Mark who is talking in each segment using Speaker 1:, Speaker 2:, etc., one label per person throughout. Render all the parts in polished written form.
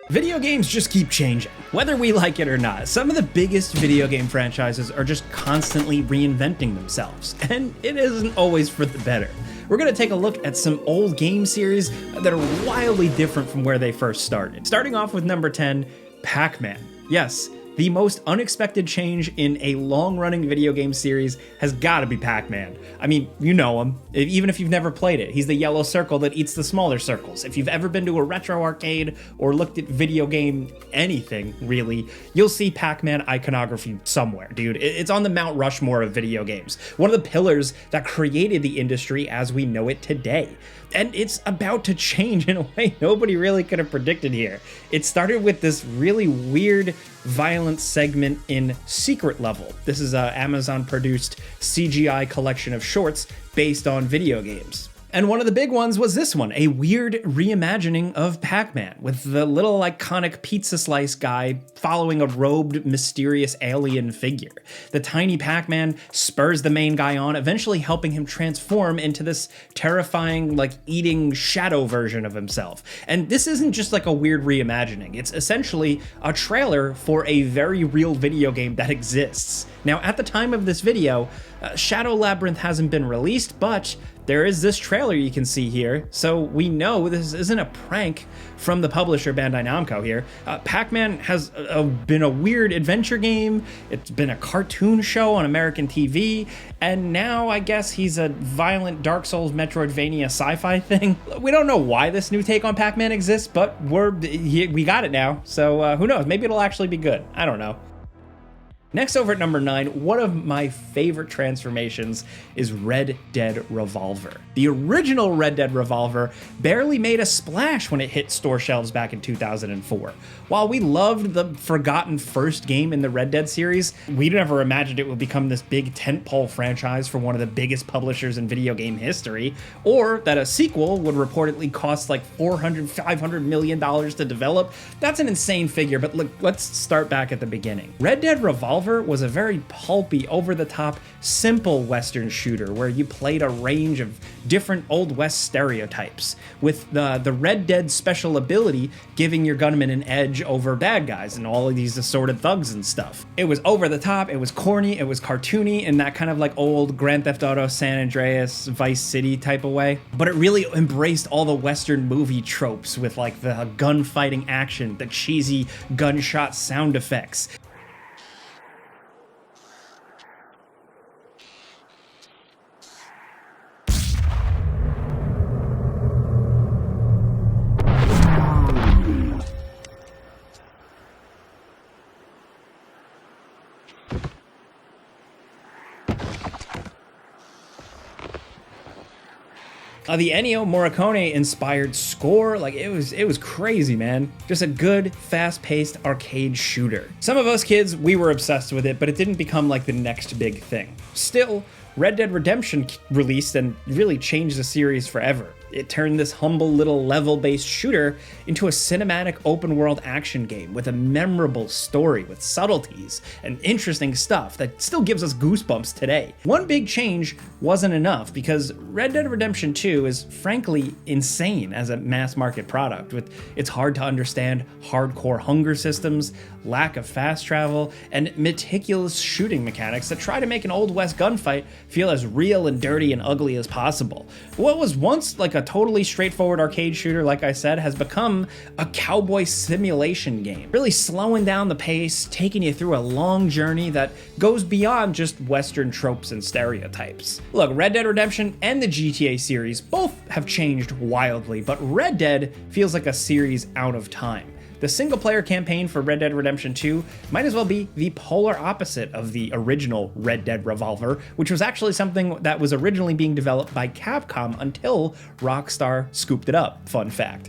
Speaker 1: Video games just keep changing, whether we like it or not. Some of the biggest video game franchises are just constantly reinventing themselves, and it isn't always for the better. We're gonna take a look at some old game series that are wildly different from where they first started. Starting off with number 10, Pac-Man. Yes, the most unexpected change in a long-running video game series has gotta be Pac-Man. I mean, you know him, even if you've never played it. He's the yellow circle that eats the smaller circles. If you've ever been to a retro arcade or looked at video game anything, really, you'll see Pac-Man iconography somewhere, dude. It's on the Mount Rushmore of video games. One of the pillars that created the industry as we know it today. And it's about to change in a way nobody really could have predicted here. It started with this really weird, violent segment in Secret Level. This is an Amazon-produced CGI collection of shorts based on video games. And one of the big ones was this one, a weird reimagining of Pac-Man, with the little iconic pizza slice guy following a robed, mysterious alien figure. The tiny Pac-Man spurs the main guy on, eventually helping him transform into this terrifying, eating shadow version of himself. And this isn't just a weird reimagining, it's essentially a trailer for a very real video game that exists. Now, at the time of this video, Shadow Labyrinth hasn't been released, but there is this trailer you can see here, so we know this isn't a prank from the publisher Bandai Namco here. Pac-Man has been a weird adventure game, it's been a cartoon show on American TV, and now I guess he's a violent Dark Souls Metroidvania sci-fi thing. We don't know why this new take on Pac-Man exists, but we got it now, so who knows, maybe it'll actually be good, I don't know. Next, over at number 9, one of my favorite transformations is Red Dead Revolver. The original Red Dead Revolver barely made a splash when it hit store shelves back in 2004. While we loved the forgotten first game in the Red Dead series, we never imagined it would become this big tentpole franchise for one of the biggest publishers in video game history, or that a sequel would reportedly cost $400–500 million to develop. That's an insane figure, but look, let's start back at the beginning. Red Dead Revolver was a very pulpy, over-the-top, simple Western shooter where you played a range of different Old West stereotypes, with the Red Dead special ability giving your gunman an edge over bad guys and all of these assorted thugs and stuff. It was over-the-top, it was corny, it was cartoony in that kind of old Grand Theft Auto, San Andreas, Vice City type of way, but it really embraced all the Western movie tropes with the gunfighting action, the cheesy gunshot sound effects. The Ennio Morricone inspired score, it was crazy, man. Just a good, fast-paced arcade shooter. Some of us kids, we were obsessed with it, but it didn't become the next big thing. Still, Red Dead Redemption released and really changed the series forever. It turned this humble little level-based shooter into a cinematic open-world action game with a memorable story with subtleties and interesting stuff that still gives us goosebumps today. One big change wasn't enough because Red Dead Redemption 2 is frankly insane as a mass-market product, with its hard-to-understand hardcore hunger systems, lack of fast travel, and meticulous shooting mechanics that try to make an Old West gunfight feel as real and dirty and ugly as possible. What was once a totally straightforward arcade shooter, like I said, has become a cowboy simulation game, really slowing down the pace, taking you through a long journey that goes beyond just Western tropes and stereotypes. Look, Red Dead Redemption and the GTA series both have changed wildly, but Red Dead feels like a series out of time. The single-player campaign for Red Dead Redemption 2 might as well be the polar opposite of the original Red Dead Revolver, which was actually something that was originally being developed by Capcom until Rockstar scooped it up. Fun fact.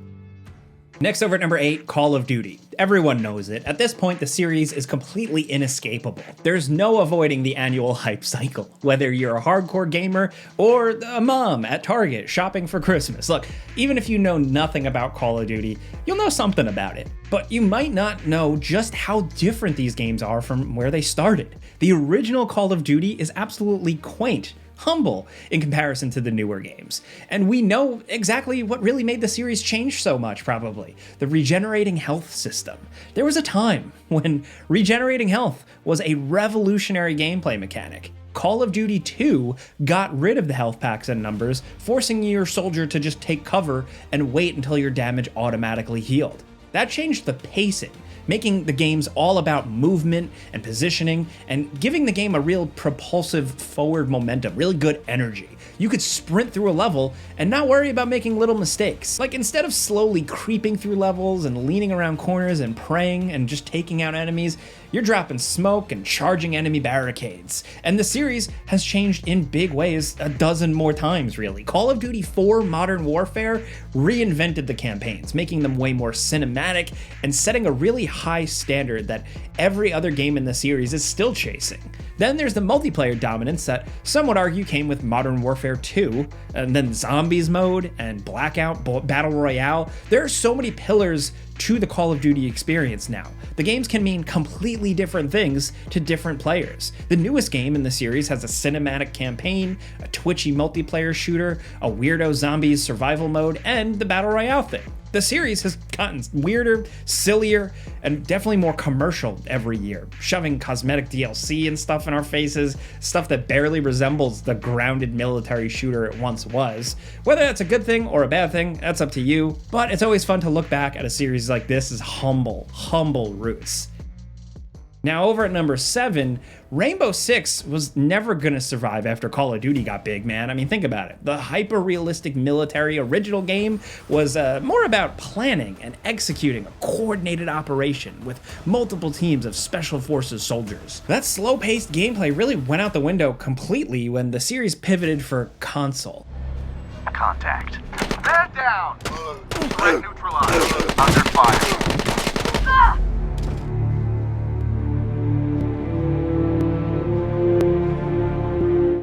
Speaker 1: Next, over at number 8, Call of Duty. Everyone knows it. At this point, the series is completely inescapable. There's no avoiding the annual hype cycle, whether you're a hardcore gamer or a mom at Target shopping for Christmas. Look, even if you know nothing about Call of Duty, you'll know something about it. But you might not know just how different these games are from where they started. The original Call of Duty is absolutely quaint, humble in comparison to the newer games. And we know exactly what really made the series change so much, probably. The regenerating health system. There was a time when regenerating health was a revolutionary gameplay mechanic. Call of Duty 2 got rid of the health packs and numbers, forcing your soldier to just take cover and wait until your damage automatically healed. That changed the pacing, making the games all about movement and positioning and giving the game a real propulsive forward momentum, really good energy. You could sprint through a level and not worry about making little mistakes. Like, instead of slowly creeping through levels and leaning around corners and praying and just taking out enemies, you're dropping smoke and charging enemy barricades. And the series has changed in big ways a dozen more times, really. Call of Duty 4 Modern Warfare reinvented the campaigns, making them way more cinematic and setting a really high standard that every other game in the series is still chasing. Then there's the multiplayer dominance that some would argue came with Modern Warfare 2, and then Zombies mode and Blackout Battle Royale. There are so many pillars to the Call of Duty experience now. The games can mean completely different things to different players. The newest game in the series has a cinematic campaign, a twitchy multiplayer shooter, a weirdo zombies survival mode, and the Battle Royale thing. The series has gotten weirder, sillier, and definitely more commercial every year, shoving cosmetic DLC and stuff in our faces, stuff that barely resembles the grounded military shooter it once was. Whether that's a good thing or a bad thing, that's up to you, but it's always fun to look back at a series like this as humble roots. Now, over at number 7, Rainbow Six was never gonna survive after Call of Duty got big, man. I mean, think about it. The hyper-realistic military original game was more about planning and executing a coordinated operation with multiple teams of special forces soldiers. That slow-paced gameplay really went out the window completely when the series pivoted for console.
Speaker 2: Contact. Man down! Threat neutralized. Under fire. Ah!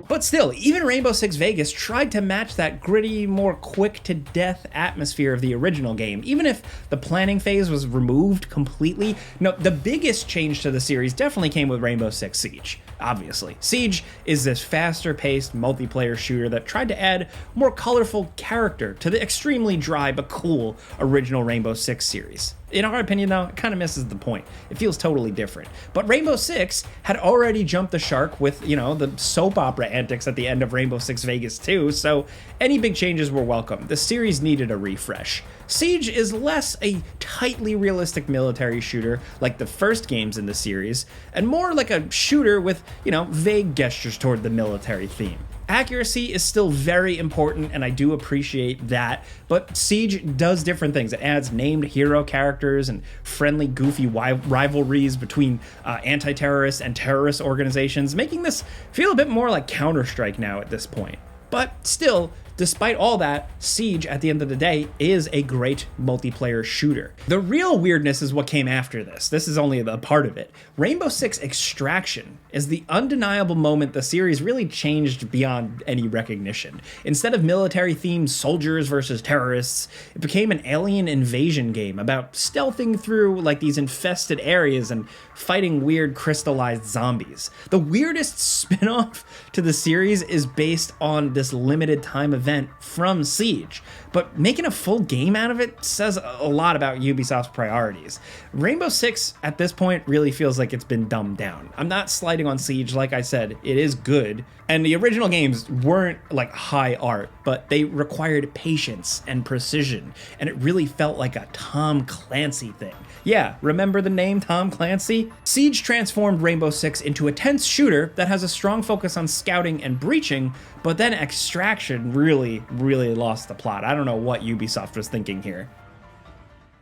Speaker 1: But still, even Rainbow Six Vegas tried to match that gritty, more quick-to-death atmosphere of the original game, even if the planning phase was removed completely. No, the biggest change to the series definitely came with Rainbow Six Siege, obviously. Siege is this faster-paced multiplayer shooter that tried to add more colorful character to the extremely dry but cool original Rainbow Six series. In our opinion, though, it kind of misses the point. It feels totally different. But Rainbow Six had already jumped the shark with, the soap opera antics at the end of Rainbow Six Vegas 2, so any big changes were welcome. The series needed a refresh. Siege is less a tightly realistic military shooter like the first games in the series, and more like a shooter with, vague gestures toward the military theme. Accuracy is still very important, and I do appreciate that, but Siege does different things. It adds named hero characters and friendly, goofy rivalries between anti-terrorist and terrorist organizations, making this feel a bit more like Counter-Strike now at this point. But still, despite all that, Siege, at the end of the day, is a great multiplayer shooter. The real weirdness is what came after this. This is only a part of it. Rainbow Six Extraction is the undeniable moment the series really changed beyond any recognition. Instead of military-themed soldiers versus terrorists, it became an alien invasion game about stealthing through these infested areas and fighting weird crystallized zombies. The weirdest spin-off to the series is based on this limited time event from Siege, but making a full game out of it says a lot about Ubisoft's priorities. Rainbow Six at this point really feels like it's been dumbed down. I'm not slighting on Siege, like I said, it is good, and the original games weren't high art, but they required patience and precision, and it really felt like a Tom Clancy thing. Yeah, remember the name Tom Clancy? Siege transformed Rainbow Six into a tense shooter that has a strong focus on scouting and breaching, but then Extraction really lost the plot. I don't know what Ubisoft was thinking here.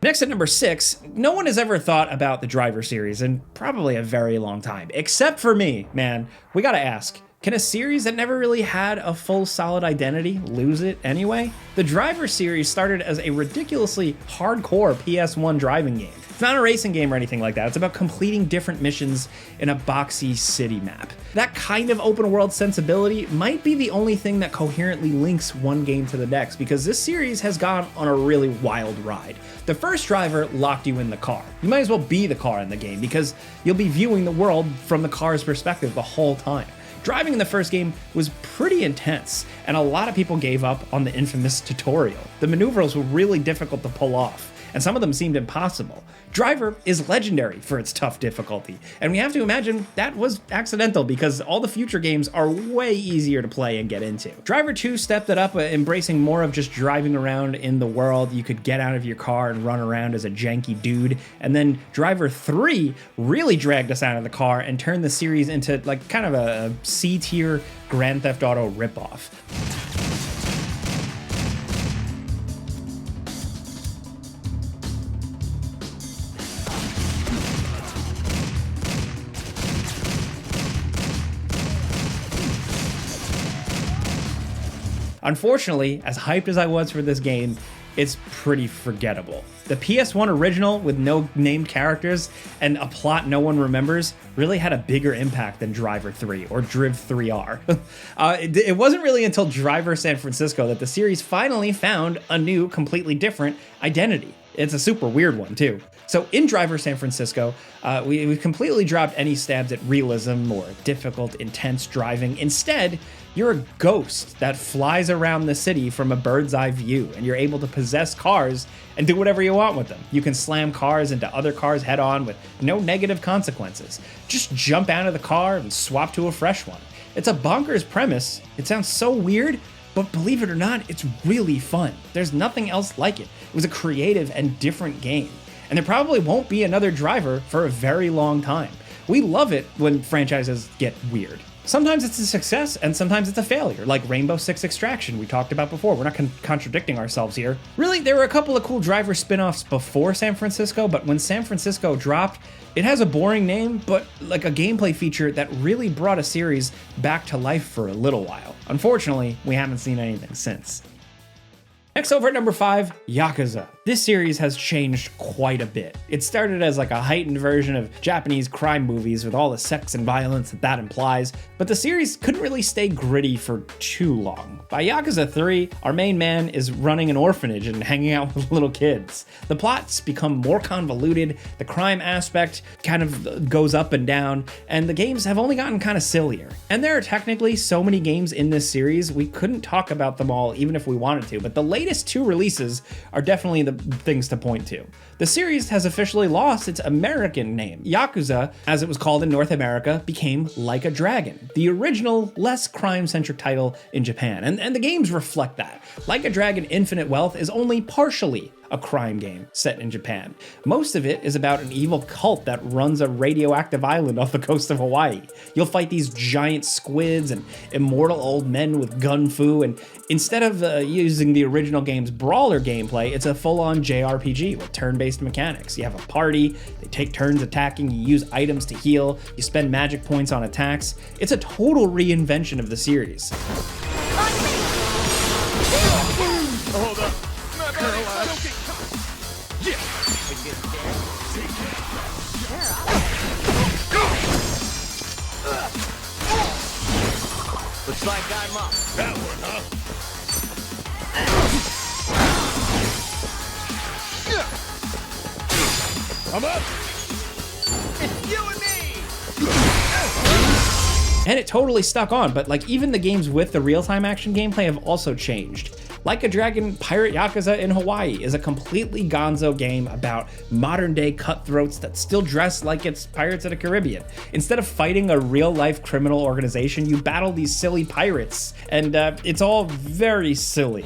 Speaker 1: Next at number 6, no one has ever thought about the Driver series in probably a very long time, except for me, man. We gotta ask, can a series that never really had a full solid identity lose it anyway? The Driver series started as a ridiculously hardcore PS1 driving game. It's not a racing game or anything like that. It's about completing different missions in a boxy city map. That kind of open world sensibility might be the only thing that coherently links one game to the next, because this series has gone on a really wild ride. The first Driver locked you in the car. You might as well be the car in the game, because you'll be viewing the world from the car's perspective the whole time. Driving in the first game was pretty intense, and a lot of people gave up on the infamous tutorial. The maneuvers were really difficult to pull off, and some of them seemed impossible. Driver is legendary for its tough difficulty, and we have to imagine that was accidental because all the future games are way easier to play and get into. Driver 2 stepped it up, embracing more of just driving around in the world. You could get out of your car and run around as a janky dude, and then Driver 3 really dragged us out of the car and turned the series into like kind of a C-tier Grand Theft Auto ripoff. Unfortunately, as hyped as I was for this game, it's pretty forgettable. The PS1 original with no named characters and a plot no one remembers really had a bigger impact than Driver 3 or Driv 3R. It wasn't really until Driver San Francisco that the series finally found a new, completely different identity. It's a super weird one too. So in Driver San Francisco, we completely dropped any stabs at realism or difficult, intense driving. Instead, you're a ghost that flies around the city from a bird's eye view, and you're able to possess cars and do whatever you want with them. You can slam cars into other cars head on with no negative consequences. Just jump out of the car and swap to a fresh one. It's a bonkers premise. It sounds so weird, but believe it or not, it's really fun. There's nothing else like it. It was a creative and different game, and there probably won't be another Driver for a very long time. We love it when franchises get weird. Sometimes it's a success, and sometimes it's a failure, like Rainbow Six Extraction we talked about before. We're not contradicting ourselves here. Really, there were a couple of cool Driver spin-offs before San Francisco, but when San Francisco dropped, it has a boring name, but like a gameplay feature that really brought a series back to life for a little while. Unfortunately, we haven't seen anything since. Next, over at number 5, Yakuza. This series has changed quite a bit. It started as like a heightened version of Japanese crime movies with all the sex and violence that implies, but the series couldn't really stay gritty for too long. By Yakuza 3, our main man is running an orphanage and hanging out with little kids. The plots become more convoluted, the crime aspect kind of goes up and down, and the games have only gotten kind of sillier. And there are technically so many games in this series, we couldn't talk about them all even if we wanted to, but the latest 2 releases are definitely the things to point to. The series has officially lost its American name. Yakuza, as it was called in North America, became Like a Dragon, the original, less crime-centric title in Japan, and the games reflect that. Like a Dragon Infinite Wealth is only partially a crime game set in Japan. Most of it is about an evil cult that runs a radioactive island off the coast of Hawaii. You'll fight these giant squids and immortal old men with gun fu, and instead of using the original game's brawler gameplay, it's a full-on JRPG with turn-based mechanics. You have a party, they take turns attacking, you use items to heal, you spend magic points on attacks. It's a total reinvention of the series.
Speaker 2: Hold up. Looks like I'm up. That one, huh? I'm up. It's you and me.
Speaker 1: And it totally stuck on, but like even the games with the real-time action gameplay have also changed. Like a Dragon Pirate Yakuza in Hawaii is a completely gonzo game about modern-day cutthroats that still dress like it's Pirates of the Caribbean. Instead of fighting a real-life criminal organization, you battle these silly pirates, and it's all very silly.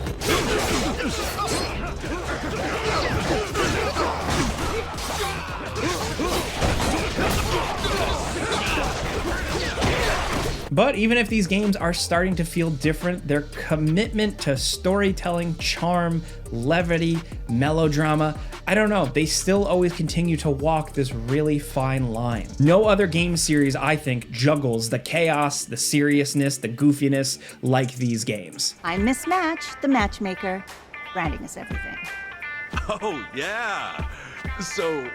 Speaker 1: But even if these games are starting to feel different, their commitment to storytelling, charm, levity, melodrama, I don't know, they still always continue to walk this really fine line. No other game series, I think, juggles the chaos, the seriousness, the goofiness like these games.
Speaker 3: I'm Miss Match, the matchmaker. Branding is everything.
Speaker 4: Oh, yeah. So,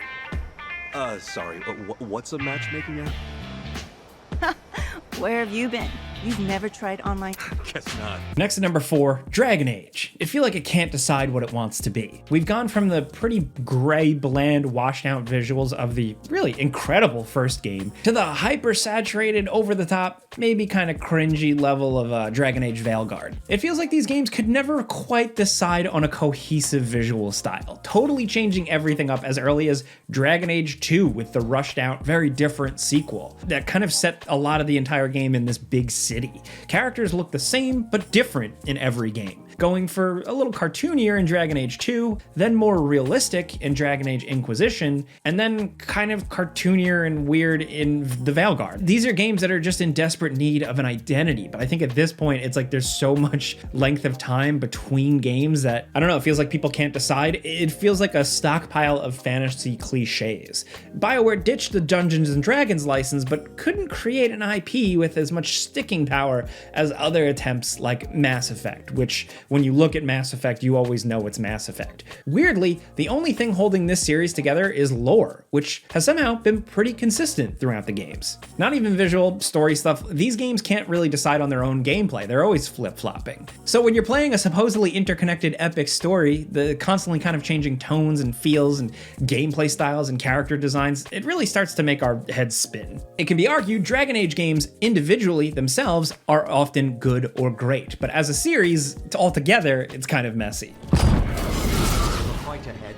Speaker 4: sorry, what's a matchmaking app?
Speaker 3: Where have you been? You've never tried online?
Speaker 4: Guess not.
Speaker 1: Next at number 4, Dragon Age. I feel like it can't decide what it wants to be. We've gone from the pretty gray, bland, washed out visuals of the really incredible first game to the hyper-saturated, over-the-top, maybe kind of cringy level of Dragon Age Veilguard. It feels like these games could never quite decide on a cohesive visual style, totally changing everything up as early as Dragon Age 2 with the rushed out, very different sequel that kind of set a lot of the entire game in this big city. Characters look the same, but different in every game, going for a little cartoonier in Dragon Age 2, then more realistic in Dragon Age Inquisition, and then kind of cartoonier and weird in the Veilguard. These are games that are just in desperate need of an identity, but I think at this point, it's like there's so much length of time between games that, I don't know, it feels like people can't decide. It feels like a stockpile of fantasy cliches. BioWare ditched the Dungeons and Dragons license, but couldn't create an IP with as much sticking power as other attempts like Mass Effect, which when you look at Mass Effect, you always know it's Mass Effect. Weirdly, the only thing holding this series together is lore, which has somehow been pretty consistent throughout the games. Not even visual, story stuff, these games can't really decide on their own gameplay, they're always flip-flopping. So when you're playing a supposedly interconnected epic story, the constantly kind of changing tones and feels and gameplay styles and character designs, it really starts to make our heads spin. It can be argued Dragon Age games individually themselves are often good or great, but as a series, altogether, it's kind of messy.
Speaker 2: Fight ahead.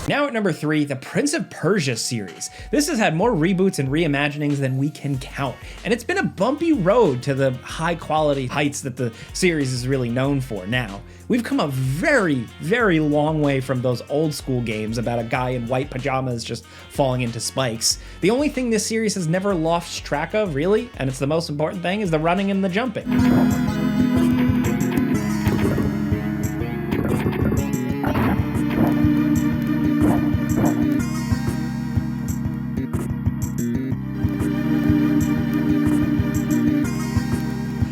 Speaker 1: Now at number 3, the Prince of Persia series. This has had more reboots and reimaginings than we can count, and it's been a bumpy road to the high quality heights that the series is really known for now. We've come a very, very long way from those old school games about a guy in white pajamas just falling into spikes. The only thing this series has never lost track of, really, and it's the most important thing, is the running and the jumping.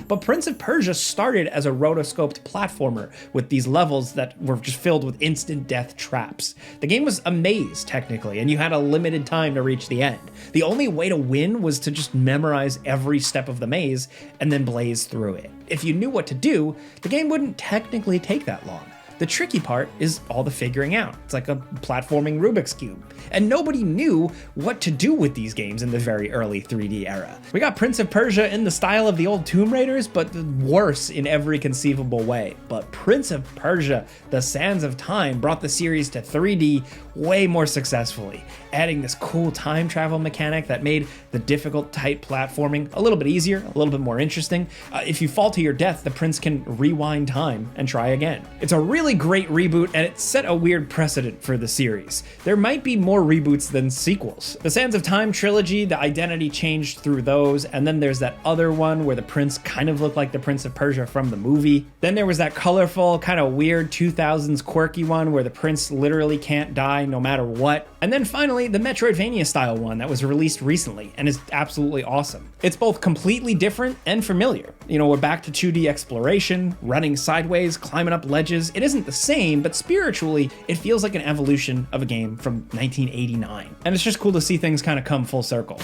Speaker 1: But Prince of Persia started as a rotoscoped platformer with these levels that were just filled with instant death traps. The game was a maze, technically, and you had a limited time to reach the end. The only way to win was to just memorize every step of the maze and then blaze through it. If you knew what to do, the game wouldn't technically take that long. The tricky part is all the figuring out. It's like a platforming Rubik's Cube. And nobody knew what to do with these games in the very early 3D era. We got Prince of Persia in the style of the old Tomb Raiders, but worse in every conceivable way. But Prince of Persia, The Sands of Time, brought the series to 3D way more successfully, adding this cool time travel mechanic that made the difficult, tight platforming a little bit easier, a little bit more interesting. If you fall to your death, the prince can rewind time and try again. It's a really great reboot, and it set a weird precedent for the series. There might be more reboots than sequels. The Sands of Time trilogy, the identity changed through those, and then there's that other one where the prince kind of looked like the Prince of Persia from the movie. Then there was that colorful, kind of weird 2000s quirky one where the prince literally can't die no matter what. And then finally, the Metroidvania style one that was released recently and is absolutely awesome. It's both completely different and familiar. You know, we're back to 2D exploration, running sideways, climbing up ledges. It isn't the same, but spiritually, it feels like an evolution of a game from 1989. And it's just cool to see things kind of come full circle.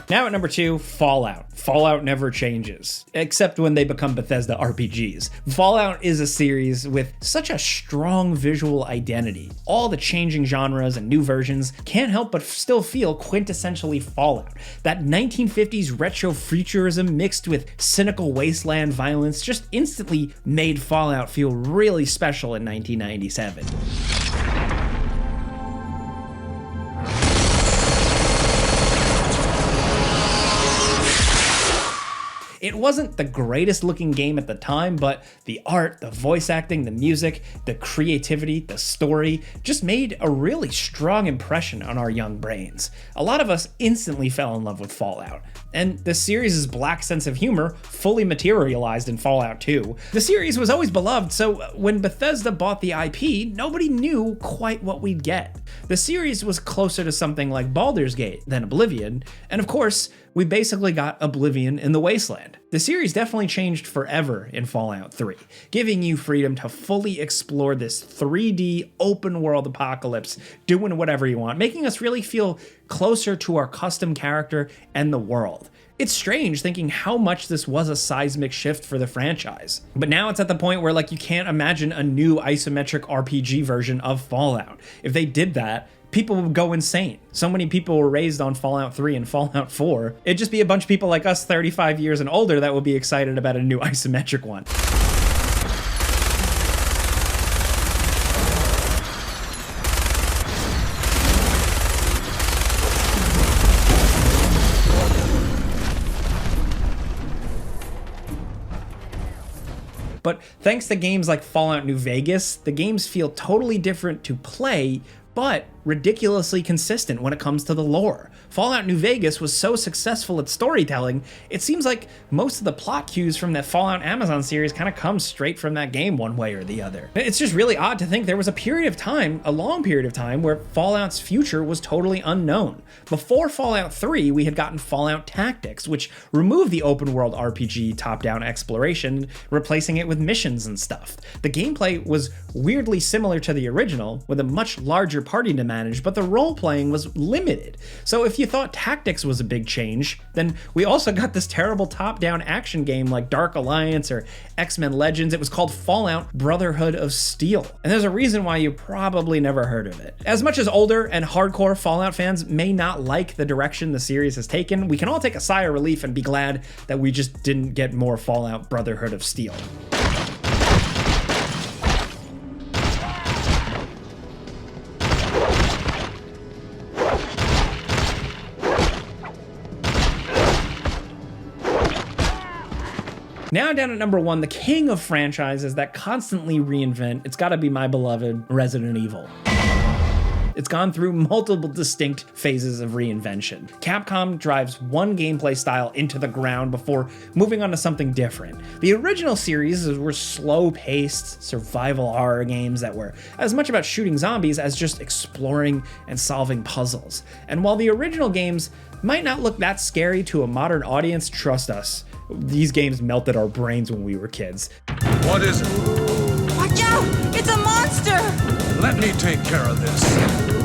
Speaker 1: Now at number 2, Fallout. Fallout never changes, except when they become Bethesda RPGs. Fallout is a series with such a strong visual identity. All the changing genres and new versions can't help but still feel quintessentially Fallout. That 1950s retro futurism mixed with cynical wasteland violence just instantly made Fallout feel really special in 1997. It wasn't the greatest looking game at the time, but the art, the voice acting, the music, the creativity, the story just made a really strong impression on our young brains. A lot of us instantly fell in love with Fallout, and the series' black sense of humor fully materialized in Fallout 2. The series was always beloved, so when Bethesda bought the IP, nobody knew quite what we'd get. The series was closer to something like Baldur's Gate than Oblivion, and of course, we basically got Oblivion in the Wasteland. The series definitely changed forever in Fallout 3, giving you freedom to fully explore this 3D open world apocalypse, doing whatever you want, making us really feel closer to our custom character and the world. It's strange thinking how much this was a seismic shift for the franchise. But now it's at the point where you can't imagine a new isometric RPG version of Fallout. If they did that, people would go insane. So many people were raised on Fallout 3 and Fallout 4. It'd just be a bunch of people like us 35 years and older that would be excited about a new isometric one. But thanks to games like Fallout New Vegas, the games feel totally different to play, but ridiculously consistent when it comes to the lore. Fallout New Vegas was so successful at storytelling, it seems like most of the plot cues from that Fallout Amazon series kind of come straight from that game one way or the other. It's just really odd to think there was a period of time, a long period of time, where Fallout's future was totally unknown. Before Fallout 3, we had gotten Fallout Tactics, which removed the open world RPG top-down exploration, replacing it with missions and stuff. The gameplay was weirdly similar to the original, with a much larger party to manage, but the role-playing was limited. So if you thought Tactics was a big change, then we also got this terrible top-down action game like Dark Alliance or X-Men Legends. It was called Fallout Brotherhood of Steel, and there's a reason why you probably never heard of it. As much as older and hardcore Fallout fans may not like the direction the series has taken, we can all take a sigh of relief and be glad that we just didn't get more Fallout Brotherhood of Steel. Now down at number 1, the king of franchises that constantly reinvent, it's gotta be my beloved Resident Evil. It's gone through multiple distinct phases of reinvention. Capcom drives one gameplay style into the ground before moving on to something different. The original series were slow-paced survival horror games that were as much about shooting zombies as just exploring and solving puzzles. And while the original games might not look that scary to a modern audience, trust us, these games melted our brains when we were kids.
Speaker 2: What is it?
Speaker 5: Watch out! It's a monster!
Speaker 2: Let me take care of this.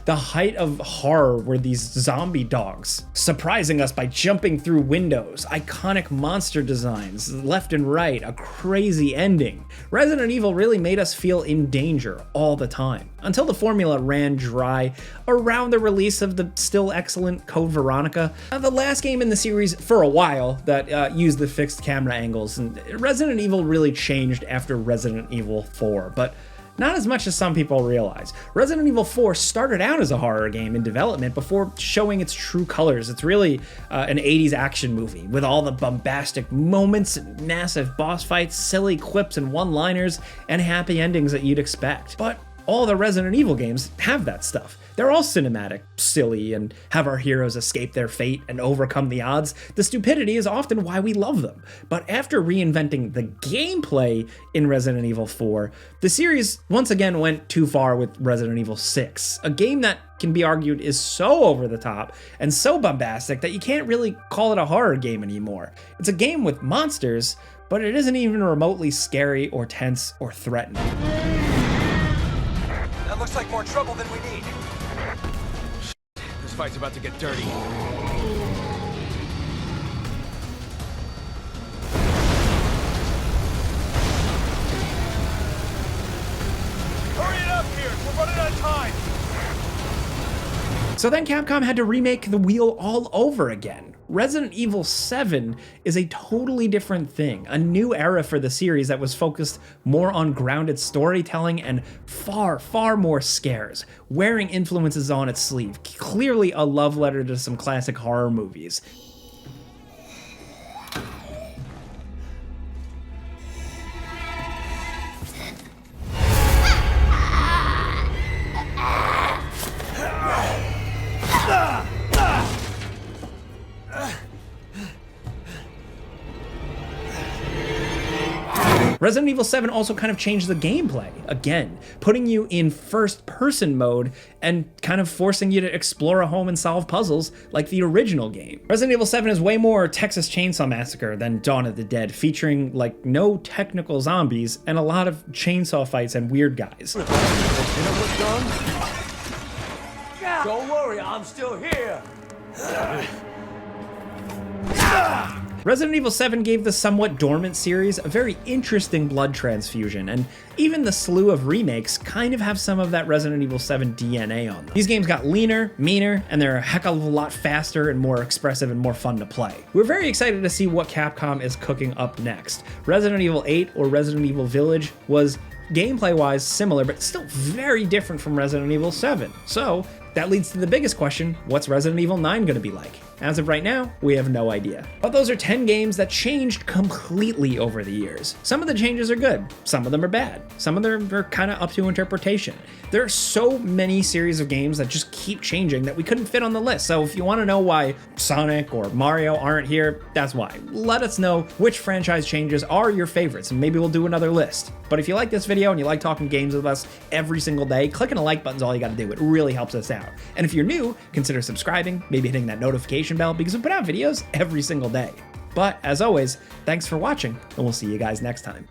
Speaker 1: The height of horror were these zombie dogs, surprising us by jumping through windows, iconic monster designs, left and right, a crazy ending. Resident Evil really made us feel in danger all the time, until the formula ran dry around the release of the still excellent Code Veronica, the last game in the series for a while that used the fixed camera angles. And Resident Evil really changed after Resident Evil 4, but not as much as some people realize. Resident Evil 4 started out as a horror game in development before showing its true colors. It's really an 80s action movie with all the bombastic moments, massive boss fights, silly quips and one-liners, and happy endings that you'd expect. But all the Resident Evil games have that stuff. They're all cinematic, silly, and have our heroes escape their fate and overcome the odds. The stupidity is often why we love them. But after reinventing the gameplay in Resident Evil 4, the series once again went too far with Resident Evil 6, a game that can be argued is so over the top and so bombastic that you can't really call it a horror game anymore. It's a game with monsters, but it isn't even remotely scary or tense or threatening.
Speaker 2: That looks like more trouble than we need. This fight's about to get dirty. Hurry it up here! We're running out of time!
Speaker 1: So then Capcom had to remake the wheel all over again. Resident Evil 7 is a totally different thing, a new era for the series that was focused more on grounded storytelling and far, far more scares, wearing influences on its sleeve, clearly a love letter to some classic horror movies. Resident Evil 7 also kind of changed the gameplay, again, putting you in first-person mode and kind of forcing you to explore a home and solve puzzles like the original game. Resident Evil 7 is way more Texas Chainsaw Massacre than Dawn of the Dead, featuring like no technical zombies and a lot of chainsaw fights and weird guys.
Speaker 2: You know what's done? Don't worry, I'm still here.
Speaker 1: Resident Evil 7 gave the somewhat dormant series a very interesting blood transfusion, and even the slew of remakes kind of have some of that Resident Evil 7 DNA on them. These games got leaner, meaner, and they're a heck of a lot faster and more expressive and more fun to play. We're very excited to see what Capcom is cooking up next. Resident Evil 8 or Resident Evil Village was gameplay-wise similar, but still very different from Resident Evil 7. So that leads to the biggest question, what's Resident Evil 9 going to be like? As of right now, we have no idea. But those are 10 games that changed completely over the years. Some of the changes are good, some of them are bad, some of them are kind of up to interpretation. There are so many series of games that just keep changing that we couldn't fit on the list, so if you want to know why Sonic or Mario aren't here, that's why. Let us know which franchise changes are your favorites, and maybe we'll do another list. But if you like this video and you like talking games with us every single day, clicking a like button's all you gotta do. It really helps us out. And if you're new, consider subscribing, maybe hitting that notification bell, because we put out videos every single day. But as always, thanks for watching, and we'll see you guys next time.